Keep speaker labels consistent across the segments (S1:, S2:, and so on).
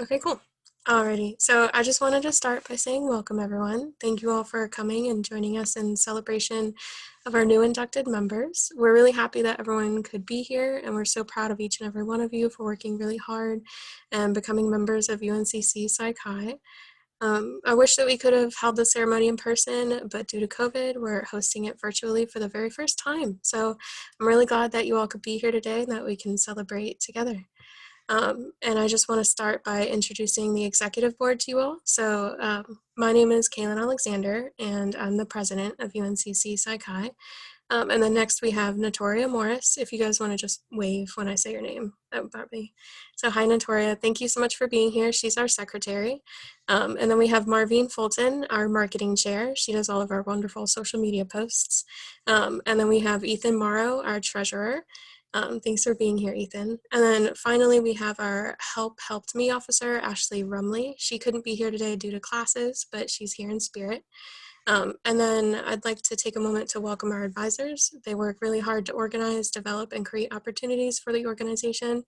S1: Okay, cool. Alrighty, so I just wanted to start by saying welcome, everyone. Thank you all for coming and joining us in celebration of our new inducted members. We're really happy that everyone could be here, and we're so proud of each and every one of you for working really hard and becoming members of UNCC Psychi. I wish that we could have held the ceremony in person, but due to COVID, we're hosting it virtually for the very first time. So I'm really glad that you all could be here today and that we can celebrate together. And I just want to start by introducing the executive board to you all. So my name is Kathleen Alexander, and I'm the president of UNCC Psychi. And then next we have Notoria Morris. If you guys want to just wave when I say your name, that would probably be. So hi, Notoria. Thank you so much for being here. She's our secretary. And then we have Marvine Fulton, our marketing chair. She does all of our wonderful social media posts. And then we have Ethan Morrow, our treasurer. Thanks for being here, Ethan. And then finally, we have our helped me officer, Ashley Rumley. She couldn't be here today due to classes, but she's here in spirit. And then I'd like to take a moment to welcome our advisors. They work really hard to organize, develop, and create opportunities for the organization.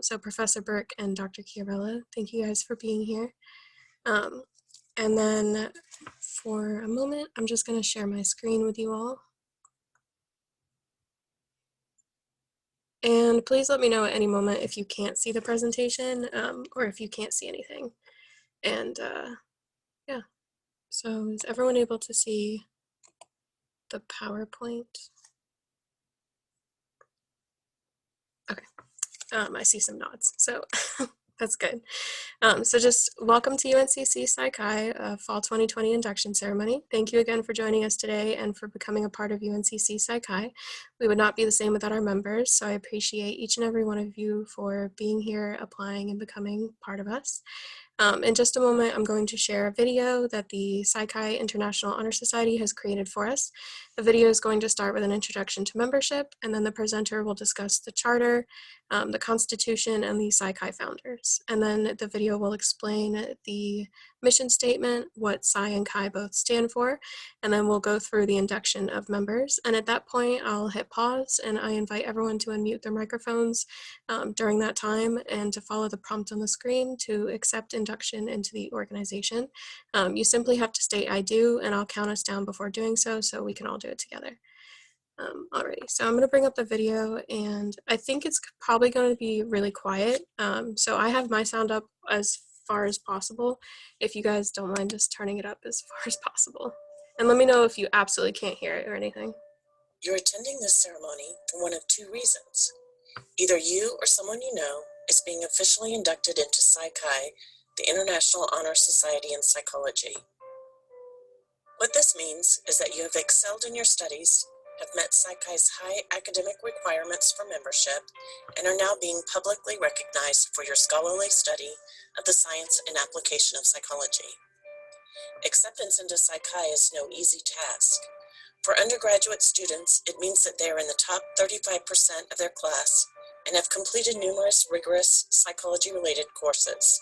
S1: So Professor Burke and Dr. Chiarella, thank you guys for being here. And then for a moment, I'm just going to share my screen with you all. And please let me know at any moment if you can't see the presentation or if you can't see anything. And yeah, so is everyone able to see the PowerPoint? Okay, I see some nods, so that's good. So just welcome to UNCC Psychi Fall 2020 Induction Ceremony. Thank you again for joining us today and for becoming a part of UNCC Psychi. We would not be the same without our members, so I appreciate each and every one of you for being here, applying, and becoming part of us. In just a moment, I'm going to share a video that the Psychi International Honor Society has created for us. The video is going to start with an introduction to membership, and then the presenter will discuss the charter, the Constitution, and the Psychi founders. And then the video will explain the mission statement, what Psi and Chi both stand for, and then we'll go through the induction of members. And at that point, I'll hit pause, and I invite everyone to unmute their microphones during that time and to follow the prompt on the screen to accept induction into the organization. You simply have to state "I do," and I'll count us down before doing so we can all do it together. Alrighty, so I'm going to bring up the video, and I think it's probably going to be really quiet. So I have my sound up as far as possible. If you guys don't mind just turning it up as far as possible. And let me know if you absolutely can't hear it or anything.
S2: You're attending this ceremony for one of two reasons. Either you or someone you know is being officially inducted into Psychi, the International Honor Society in Psychology. What this means is that you have excelled in your studies, have met Psychi's high academic requirements for membership, and are now being publicly recognized for your scholarly study of the science and application of psychology. Acceptance into Psychi is no easy task. For undergraduate students, it means that they are in the top 35% of their class and have completed numerous rigorous psychology-related courses.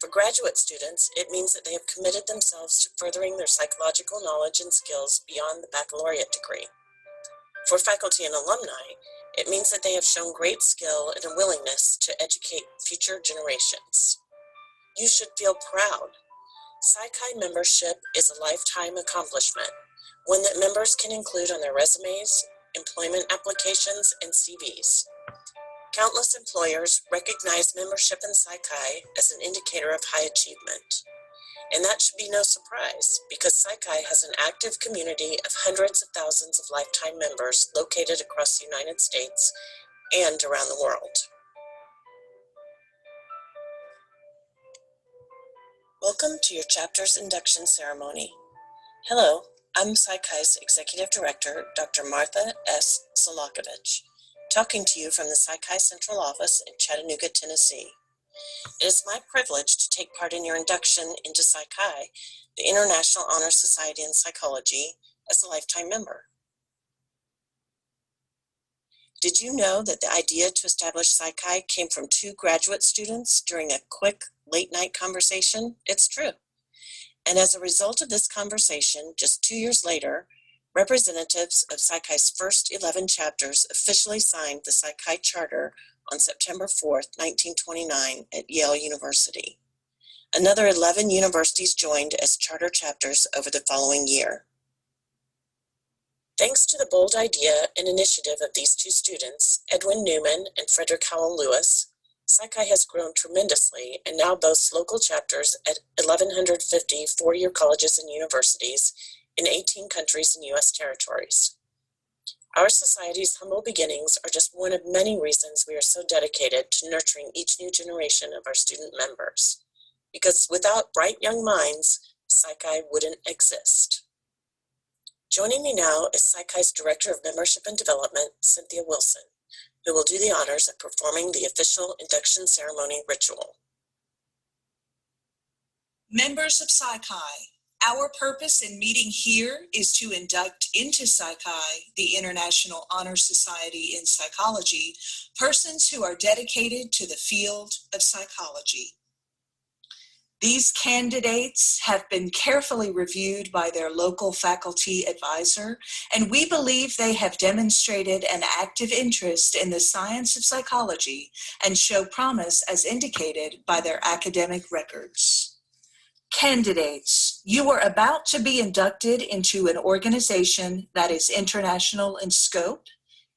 S2: For graduate students, it means that they have committed themselves to furthering their psychological knowledge and skills beyond the baccalaureate degree. For faculty and alumni, it means that they have shown great skill and a willingness to educate future generations. You should feel proud. Psychi membership is a lifetime accomplishment, one that members can include on their resumes, employment applications, and CVs. Countless employers recognize membership in Psychi as an indicator of high achievement. And that should be no surprise, because Psychi has an active community of hundreds of thousands of lifetime members located across the United States and around the world. Welcome to your chapter's induction ceremony. Hello, I'm Psychi's Executive Director, Dr. Martha S. Solakovich, talking to you from the Psychi Central Office in Chattanooga, Tennessee. It is my privilege to take part in your induction into Psychi, the International Honor Society in Psychology, as a lifetime member. Did you know that the idea to establish Psychi came from two graduate students during a quick late-night conversation? It's true. And as a result of this conversation, just 2 years later, representatives of Psychi's first 11 chapters officially signed the Psychi Charter on September 4th, 1929 at Yale University. Another 11 universities joined as charter chapters over the following year. Thanks to the bold idea and initiative of these two students, Edwin Newman and Frederick Howell Lewis, Psychi has grown tremendously and now boasts local chapters at 1,150 four-year colleges and universities in 18 countries and U.S. territories. Our society's humble beginnings are just one of many reasons we are so dedicated to nurturing each new generation of our student members. Because without bright young minds, Psychi wouldn't exist. Joining me now is Psychi's Director of Membership and Development, Cynthia Wilson, who will do the honors of performing the official induction ceremony ritual.
S3: Members of Psychi, our purpose in meeting here is to induct into Psychi, the International Honor Society in Psychology, persons who are dedicated to the field of psychology. These candidates have been carefully reviewed by their local faculty advisor, and we believe they have demonstrated an active interest in the science of psychology and show promise as indicated by their academic records. Candidates, you are about to be inducted into an organization that is international in scope,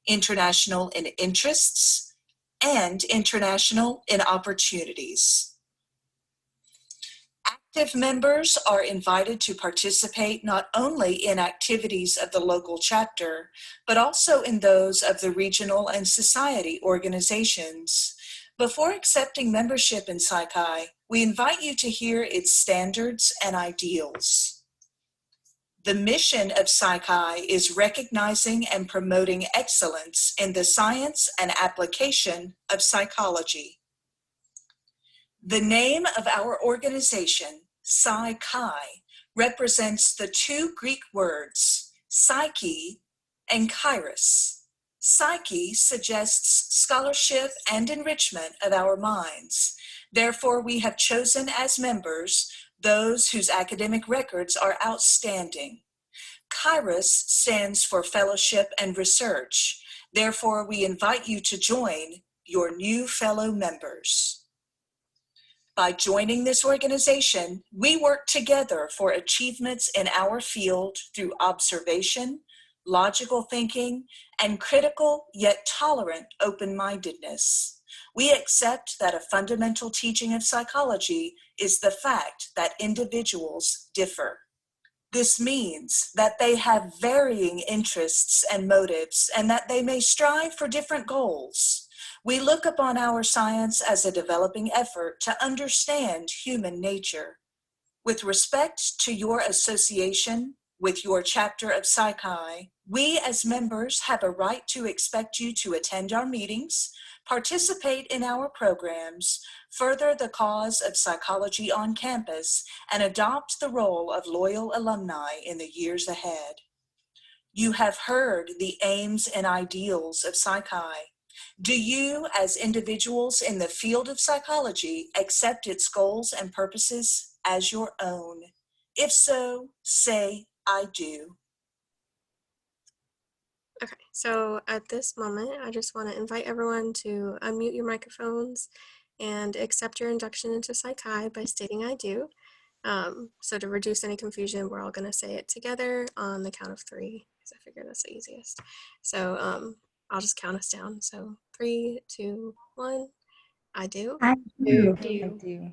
S3: international in interests, and international in opportunities. Active members are invited to participate not only in activities of the local chapter, but also in those of the regional and society organizations. Before accepting membership in Psychi, we invite you to hear its standards and ideals. The mission of Psychi is recognizing and promoting excellence in the science and application of psychology. The name of our organization, Psychi, represents the two Greek words, psyche and kairos. Psyche suggests scholarship and enrichment of our minds. Therefore, we have chosen as members those whose academic records are outstanding. Kairos stands for fellowship and research. Therefore, we invite you to join your new fellow members. By joining this organization, we work together for achievements in our field through observation, logical thinking, and critical yet tolerant open-mindedness. We accept that a fundamental teaching of psychology is the fact that individuals differ. This means that they have varying interests and motives, and that they may strive for different goals. We look upon our science as a developing effort to understand human nature. With respect to your association with your chapter of Psychi, we as members have a right to expect you to attend our meetings, participate in our programs, further the cause of psychology on campus, and adopt the role of loyal alumni in the years ahead. You have heard the aims and ideals of Psychi. Do you, as individuals in the field of psychology, accept its goals and purposes as your own? If so, say, I do.
S1: Okay, so at this moment, I just want to invite everyone to unmute your microphones and accept your induction into Psychi by stating I do. So to reduce any confusion, we're all going to say it together on the count of 3, because I figure that's the easiest. So I'll just count us down. So 3, 2, 1, I do.
S4: I do. I do.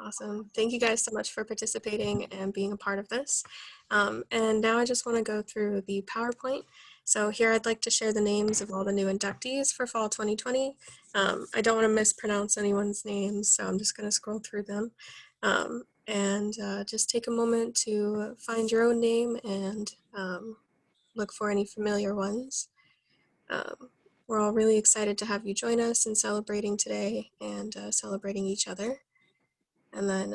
S1: Awesome. Thank you guys so much for participating and being a part of this. And now I just want to go through the PowerPoint. So here I'd like to share the names of all the new inductees for fall 2020. I don't want to mispronounce anyone's names, so I'm just going to scroll through them. And just take a moment to find your own name and look for any familiar ones. We're all really excited to have you join us in celebrating today and celebrating each other. And then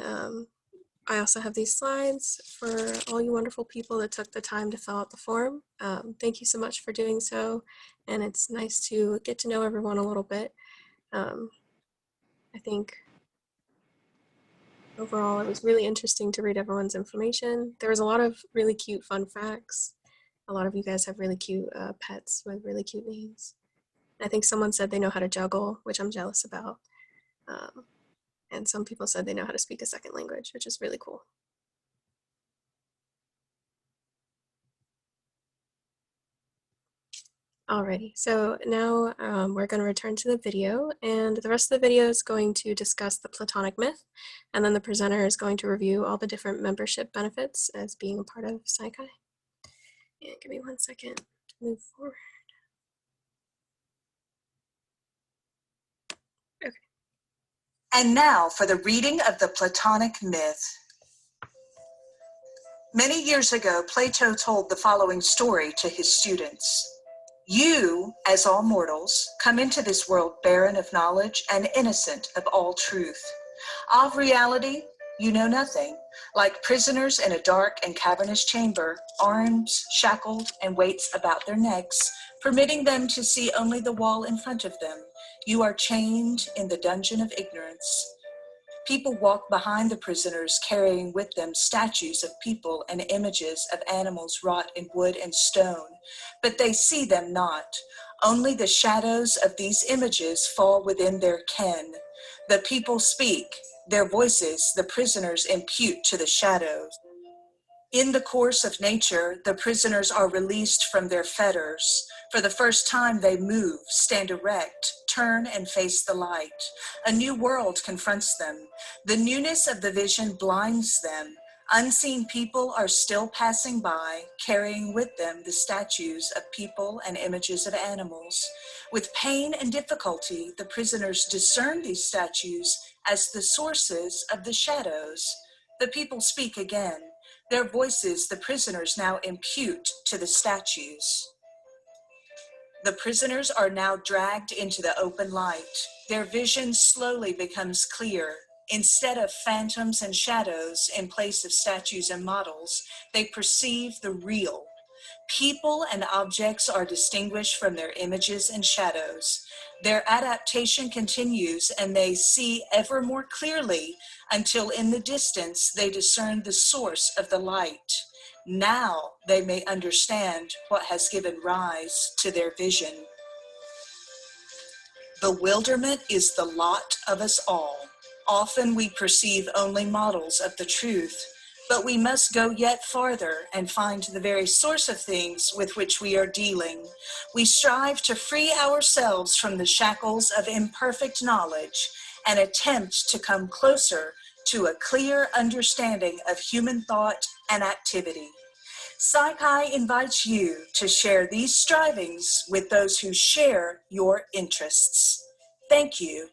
S1: I also have these slides for all you wonderful people that took the time to fill out the form. Thank you so much for doing so. And it's nice to get to know everyone a little bit. I think overall it was really interesting to read everyone's information. There was a lot of really cute fun facts. A lot of you guys have really cute pets with really cute names. I think someone said they know how to juggle, which I'm jealous about. And some people said they know how to speak a second language, which is really cool. Alrighty, so now we're going to return to the video, and the rest of the video is going to discuss the Platonic Myth, and then the presenter is going to review all the different membership benefits as being a part of Psychi. And give me 1 second to move forward. Okay.
S3: And now for the reading of the Platonic Myth. Many years ago, Plato told the following story to his students. You, as all mortals, come into this world barren of knowledge and innocent of all truth. Of reality, you know nothing, like prisoners in a dark and cavernous chamber, arms shackled and weights about their necks, permitting them to see only the wall in front of them. You are chained in the dungeon of ignorance. People walk behind the prisoners, carrying with them statues of people and images of animals wrought in wood and stone, but they see them not. Only the shadows of these images fall within their ken. The people speak, their voices the prisoners impute to the shadows. In the course of nature, the prisoners are released from their fetters. For the first time, they move, stand erect, turn and face the light. A new world confronts them. The newness of the vision blinds them. Unseen people are still passing by, carrying with them the statues of people and images of animals. With pain and difficulty, the prisoners discern these statues as the sources of the shadows. The people speak again. Their voices the prisoners now impute to the statues. The prisoners are now dragged into the open light. Their vision slowly becomes clear. Instead of phantoms and shadows in place of statues and models, they perceive the real. People and objects are distinguished from their images and shadows. Their adaptation continues, and they see ever more clearly until in the distance they discern the source of the light. Now they may understand what has given rise to their vision. Bewilderment is the lot of us all. Often we perceive only models of the truth, but we must go yet farther and find the very source of things with which we are dealing. We strive to free ourselves from the shackles of imperfect knowledge and attempt to come closer to a clear understanding of human thought and activity. Psychi invites you to share these strivings with those who share your interests. Thank you.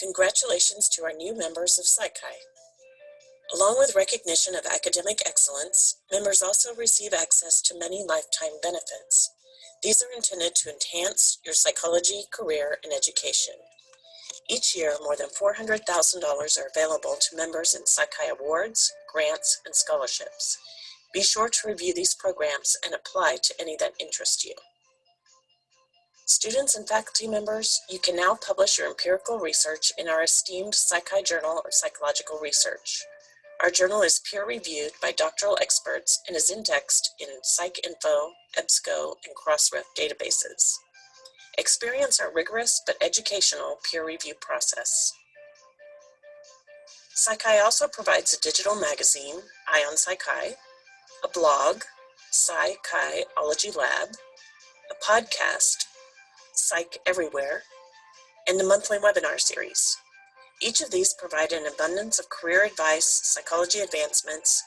S2: Congratulations to our new members of Psychi. Along with recognition of academic excellence, members also receive access to many lifetime benefits. These are intended to enhance your psychology, career, and education. Each year, more than $400,000 are available to members in Psychi awards, grants, and scholarships. Be sure to review these programs and apply to any that interest you. Students and faculty members, you can now publish your empirical research in our esteemed Psychi Journal of Psychological Research. Our journal is peer-reviewed by doctoral experts and is indexed in PsycInfo, EBSCO, and Crossref databases. Experience our rigorous but educational peer review process. Psychi also provides a digital magazine, Eye on Psychi, a blog, Psychiology Lab, a podcast, Psych Everywhere, and a monthly webinar series. Each of these provide an abundance of career advice, psychology advancements,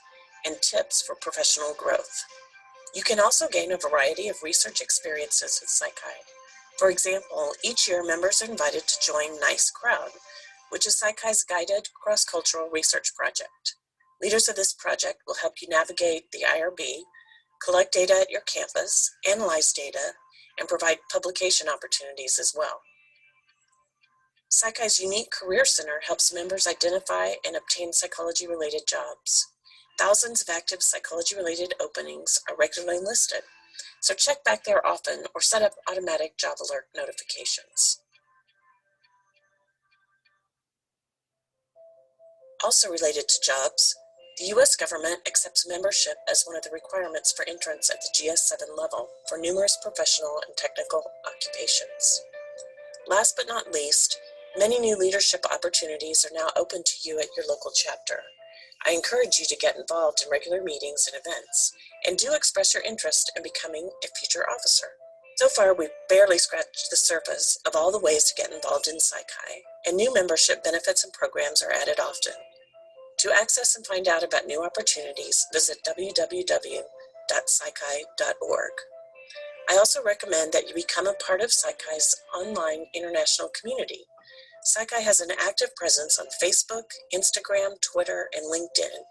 S2: and tips for professional growth. You can also gain a variety of research experiences with Psychi. For example, each year members are invited to join NICE Crowd, which is Psychi's guided cross-cultural research project. Leaders of this project will help you navigate the IRB, collect data at your campus, analyze data, and provide publication opportunities as well. Psychi's unique Career Center helps members identify and obtain psychology-related jobs. Thousands of active psychology-related openings are regularly listed, so check back there often or set up automatic job alert notifications. Also related to jobs, The U.S. government accepts membership as one of the requirements for entrance at the GS7 level for numerous professional and technical occupations. Last but not least, many new leadership opportunities are now open to you at your local chapter. I encourage you to get involved in regular meetings and events, and do express your interest in becoming a future officer. So far, we've barely scratched the surface of all the ways to get involved in Psychi, and new membership benefits and programs are added often. To access and find out about new opportunities, visit www.psychi.org. I also recommend that you become a part of Psychi's online international community. Psychi has an active presence on Facebook, Instagram, Twitter, and LinkedIn.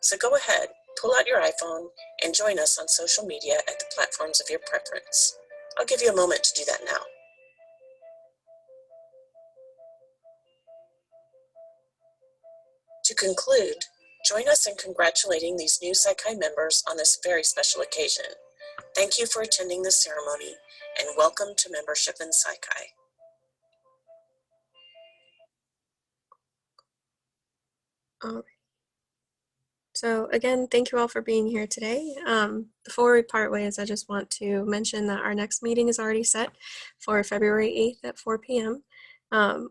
S2: So go ahead, pull out your iPhone, and join us on social media at the platforms of your preference. I'll give you a moment to do that now. To conclude, join us in congratulating these new Psychi members on this very special occasion. Thank you for attending this ceremony, and welcome to membership in Psychi.
S1: All right. So again, thank you all for being here today. Before we part ways, I just want to mention that our next meeting is already set for February 8th at 4 p.m.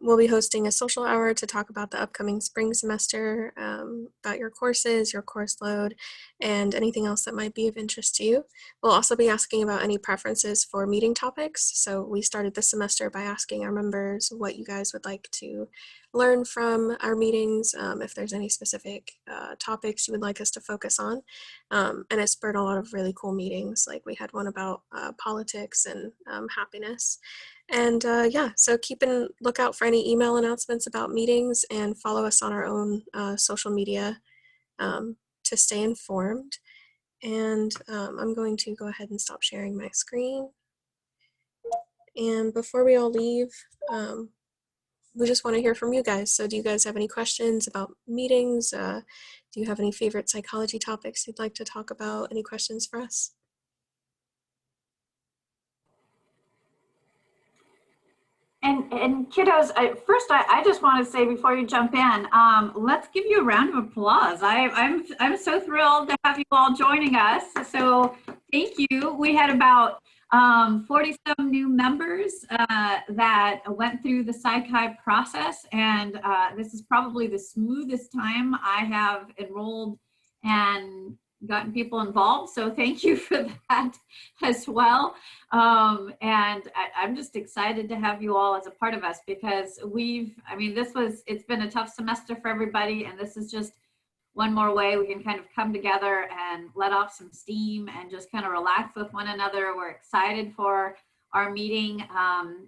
S1: We'll be hosting a social hour to talk about the upcoming spring semester, about your courses, your course load, and anything else that might be of interest to you. We'll also be asking about any preferences for meeting topics. So we started this semester by asking our members what you guys would like to learn from our meetings, if there's any specific topics you would like us to focus on. And it spurred a lot of really cool meetings. Like we had one about politics and happiness. And yeah, so keep a lookout for any email announcements about meetings, and follow us on our own social media to stay informed. And I'm going to go ahead and stop sharing my screen. And before we all leave, we just want to hear from you guys. So do you guys have any questions about meetings? Do you have any favorite psychology topics you'd like to talk about? Any questions for us?
S5: And kiddos, I just want to say before you jump in, let's give you a round of applause. I'm so thrilled to have you all joining us. So thank you. We had about 40-some new members that went through the Psychi process, and this is probably the smoothest time I have enrolled and gotten people involved. So thank you for that as well. And I'm just excited to have you all as a part of us, because it's been a tough semester for everybody, and this is just one more way we can kind of come together and let off some steam and just kind of relax with one another. We're excited for our meeting.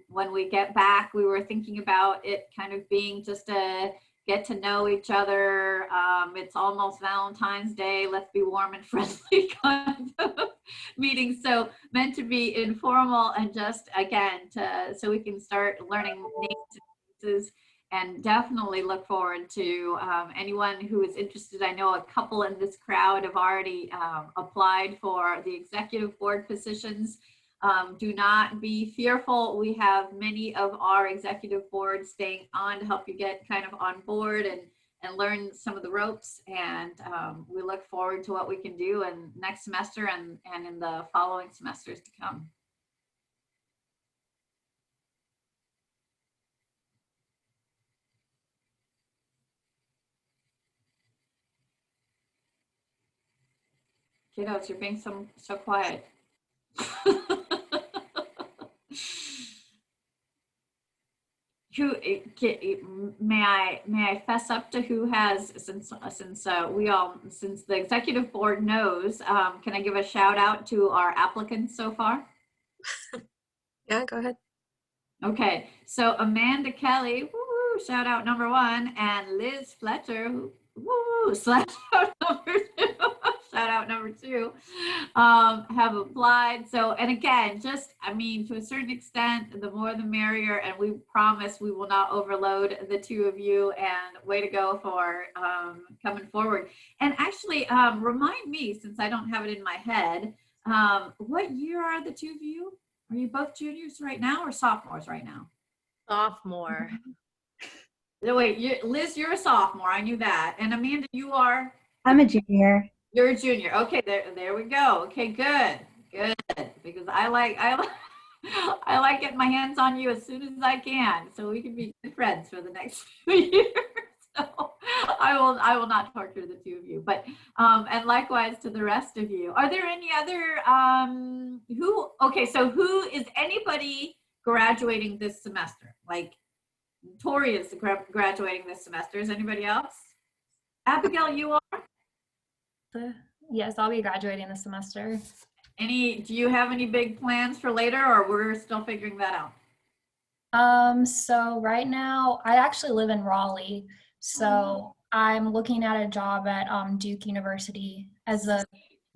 S5: When we get back, we were thinking about it kind of being just a get to know each other. It's almost Valentine's Day. Let's be warm and friendly kind of meeting. So meant to be informal and just, again, so we can start learning names and faces, and definitely look forward to anyone who is interested. I know a couple in this crowd have already applied for the executive board positions. Do not be fearful. We have many of our executive board staying on to help you get kind of on board and learn some of the ropes. And we look forward to what we can do in next semester and in the following semesters to come. Kiddos, you're being so quiet. Who may I fess up to who has, since the executive board knows, can I give a shout out to our applicants so far?
S1: Yeah, go ahead.
S5: Okay, so Amanda Kelly, woo, shout out number 1, and Liz Fletcher, woo, shout out number 2. Shout out number 2, have applied. So, and again, just, to a certain extent, the more the merrier, and we promise we will not overload the 2 of you, and way to go for coming forward. And actually, remind me, since I don't have it in my head, what year are the 2 of you? Are you both juniors right now or sophomores right now?
S6: Sophomore.
S5: No, wait, Liz, you're a sophomore. I knew that. And Amanda, you are?
S4: I'm a junior.
S5: You're a junior. Okay, there we go. Okay, good. Because I like getting my hands on you as soon as I can, so we can be good friends for the next few years. So I will not torture the two of you, but and likewise to the rest of you. Are there any other who is anybody graduating this semester? Like Tori is graduating this semester. Is anybody else? Abigail, you are?
S6: Yes, I'll be graduating this semester.
S5: Do you have any big plans for later, or we're still figuring that out?
S6: So right now I actually live in Raleigh. So I'm looking at a job at Duke University as a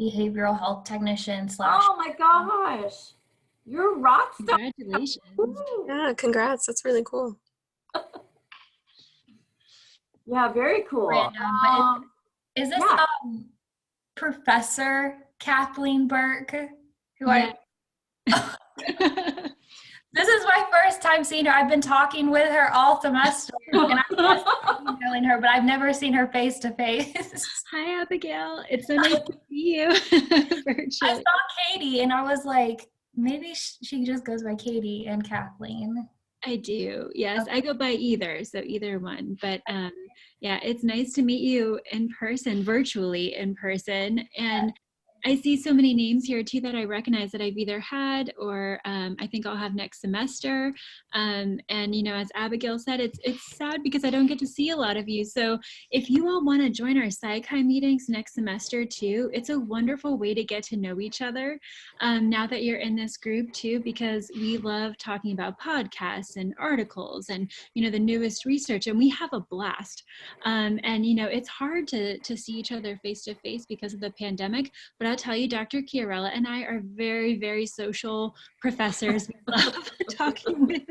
S6: behavioral health technician /
S5: Oh my gosh. You're a rock star.
S7: Congratulations.
S1: Yeah, congrats. That's really cool.
S5: Yeah, very cool.
S6: random. But is this
S5: yeah.
S6: Professor Kathleen Burke? Who
S7: Yeah.
S6: This is my first time seeing her. I've been talking with her all semester, and I'm emailing her, but I've never seen her face to face.
S7: Hi, Abigail. It's so nice to see you virtually.
S6: I saw Katie, and I was like, maybe she just goes by Katie and Kathleen.
S7: I do. Yes, I go by either, so either one. But yeah, it's nice to meet you in person, virtually in person. And I see so many names here too that I recognize that I've either had or I think I'll have next semester. And you know, as Abigail said, it's sad because I don't get to see a lot of you. So if you all want to join our Psychi meetings next semester too, it's a wonderful way to get to know each other now that you're in this group too, because we love talking about podcasts and articles and, you know, the newest research, and we have a blast. And, you know, it's hard to see each other face to face because of the pandemic, but I'll tell you, Dr. Chiarella and I are very, very social professors. We love talking with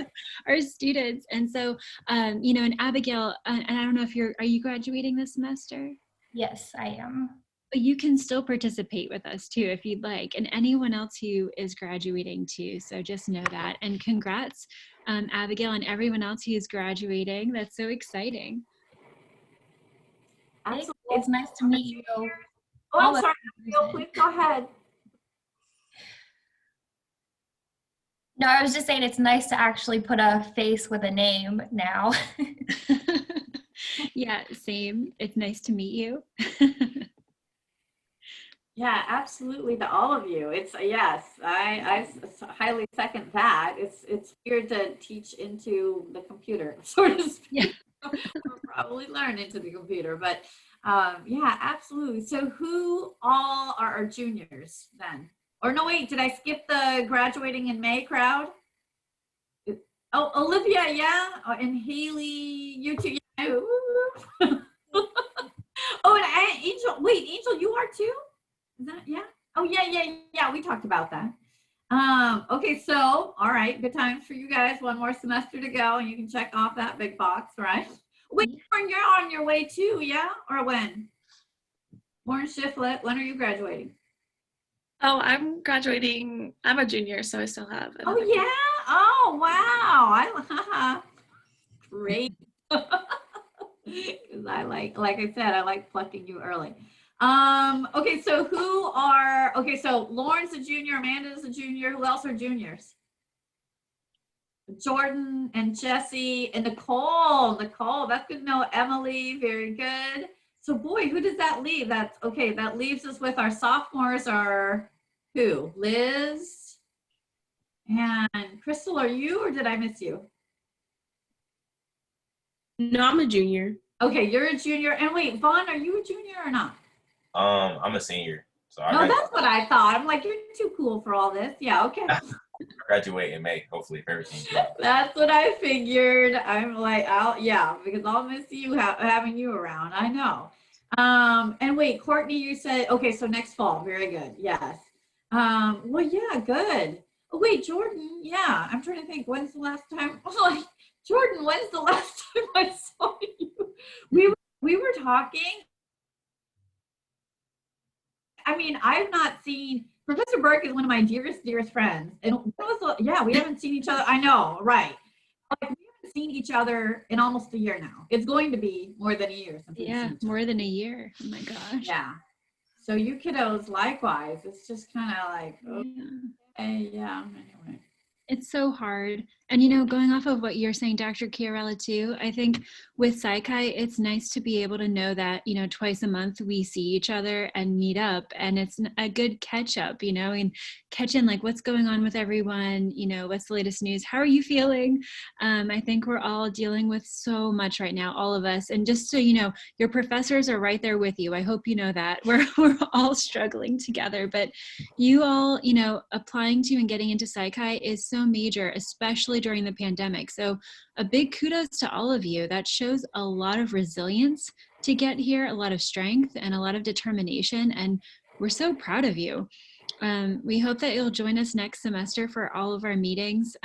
S7: our students. And so, you know, and Abigail, and I don't know if are you graduating this semester?
S6: Yes, I am.
S7: But you can still participate with us too, if you'd like, and anyone else who is graduating too. So just know that. And congrats, Abigail, and everyone else who is graduating. That's so exciting.
S5: Absolutely.
S6: It's nice to meet you.
S5: Oh, I'm sorry, Abigail, please go ahead.
S6: No, I was just saying it's nice to actually put a face with a name now.
S7: Yeah, same. It's nice to meet you.
S5: Yeah, absolutely, to all of you. It's yes, I highly second that. It's weird to teach into the computer, so to speak.
S7: Yeah.
S5: Or probably learn into the computer, but yeah, absolutely. So who all are our juniors then? Or no, wait, did I skip the graduating in May crowd? Oh, Olivia, yeah, and Haley, you too. Yeah. Oh, and Angel, wait, Angel, you are too? Is that, yeah? Oh, yeah, we talked about that. Okay, so, all right, good times for you guys. One more semester to go, and you can check off that big box, right? Wait, Lauren, you're on your way too, yeah? Or when? Lauren Shiflett, when are you graduating?
S8: Oh, I'm graduating. I'm a junior, so I still have.
S5: Oh, yeah? Oh, wow. Great. Because I like I said, I like plucking you early. Okay, so okay, so Lauren's a junior, Amanda's a junior. Who else are juniors? Jordan and Jesse and Nicole. Nicole, that's good to know. Emily, very good. So boy, who does that leave? That's okay, that leaves us with our sophomores are who? Liz and Crystal, are you, or did I miss you?
S9: No, I'm a junior.
S5: Okay, you're a junior. And wait, Vaughn, are you a junior or not?
S10: I'm a senior. So
S5: No, that's what I thought. I'm like, you're too cool for all this. Yeah, okay.
S10: I graduate in May, hopefully, if everything's good.
S5: That's what I figured. I'm like, because I'll miss you having you around. I know. And wait, Courtney, you said, okay, so next fall. Very good. Yes. Well, yeah, good. Oh, wait, Jordan. Yeah, I'm trying to think. When's the last time? Like, Jordan, when's the last time I saw you? We were talking. I mean, I've not seen, Professor Burke is one of my dearest friends. And we haven't seen each other. I know, right. Like, we haven't seen each other in almost a year now. It's going to be more than a year since we've
S7: Yeah,
S5: seen each
S7: more than a year. Oh my gosh.
S5: Yeah. So you kiddos, likewise, it's just kind of like, okay, yeah, anyway.
S7: It's so hard. And, you know, going off of what you're saying, Dr. Chiarella, too, I think with Psychi, it's nice to be able to know that, you know, twice a month we see each other and meet up, and it's a good catch up, you know, and catch in like what's going on with everyone, you know, what's the latest news? How are you feeling? I think we're all dealing with so much right now, all of us. And just so you know, your professors are right there with you. I hope you know that. We're all struggling together, but you all, you know, applying to and getting into Psychi is so major, especially during the pandemic. So a big kudos to all of you. That shows a lot of resilience to get here, a lot of strength and a lot of determination. And we're so proud of you. We hope that you'll join us next semester for all of our meetings.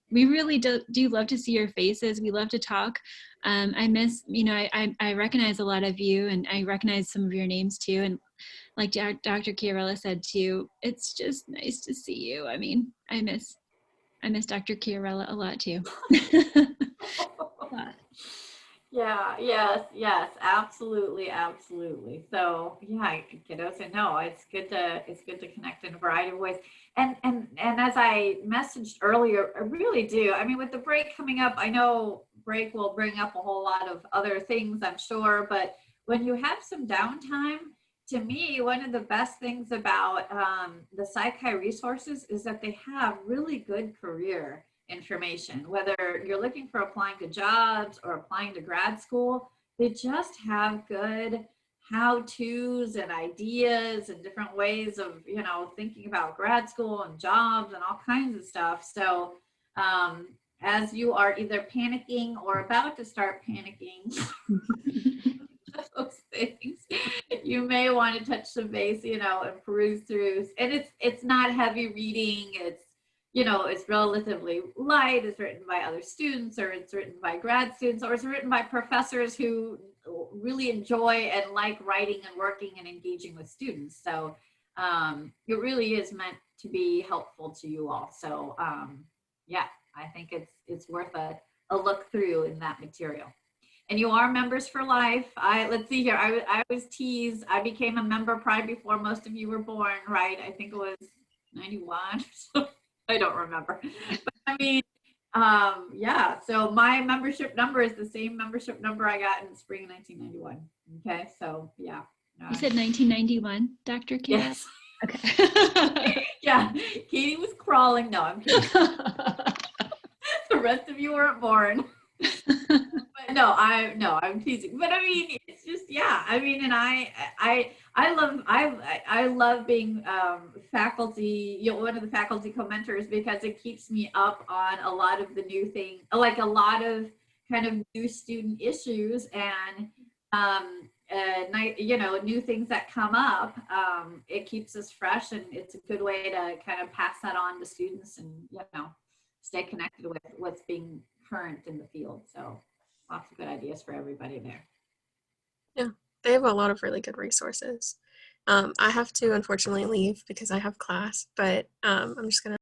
S7: We really do love to see your faces. We love to talk. I miss, you know, I recognize a lot of you, and I recognize some of your names too. And like Dr. Chiarella said too, it's just nice to see you. I mean, I miss Dr. Chiarella a lot too.
S5: Yeah, yes, absolutely. So yeah, kiddos, and no, it's good to connect in a variety of ways. And as I messaged earlier, I really do. I mean, with the break coming up, I know break will bring up a whole lot of other things, I'm sure, but when you have some downtime, to me, one of the best things about the Psychi resources is that they have really good career information. Whether you're looking for applying to jobs or applying to grad school, they just have good how-tos and ideas and different ways of, you know, thinking about grad school and jobs and all kinds of stuff. So as you are either panicking or about to start panicking, those things, you may want to touch some base, you know, and peruse through. And it's not heavy reading. It's, you know, it's relatively light. It's written by other students, or it's written by grad students, or it's written by professors who really enjoy and like writing and working and engaging with students. So it really is meant to be helpful to you all. So yeah, I think it's worth a look through in that material. And you are members for life. Let's see here. I was teased. I became a member probably before most of you were born, right? I think it was 91. I don't remember. But I mean, yeah. So my membership number is the same membership number I got in the spring of 1991. Okay, so yeah.
S7: You said 1991, Dr. Katie?
S5: Yes.
S7: Okay.
S5: Yeah, Katie was crawling. No, I'm kidding. The rest of you weren't born. But no, I'm teasing. But I mean, it's just, yeah. I mean, and I love being faculty, you know, one of the faculty co-mentors, because it keeps me up on a lot of the new things, like a lot of kind of new student issues and you know, new things that come up. It keeps us fresh, and it's a good way to kind of pass that on to students and, you know, stay connected with what's being current in the field. So lots of good ideas for everybody there.
S1: Yeah, they have a lot of really good resources. I have to unfortunately leave because I have class, but I'm just gonna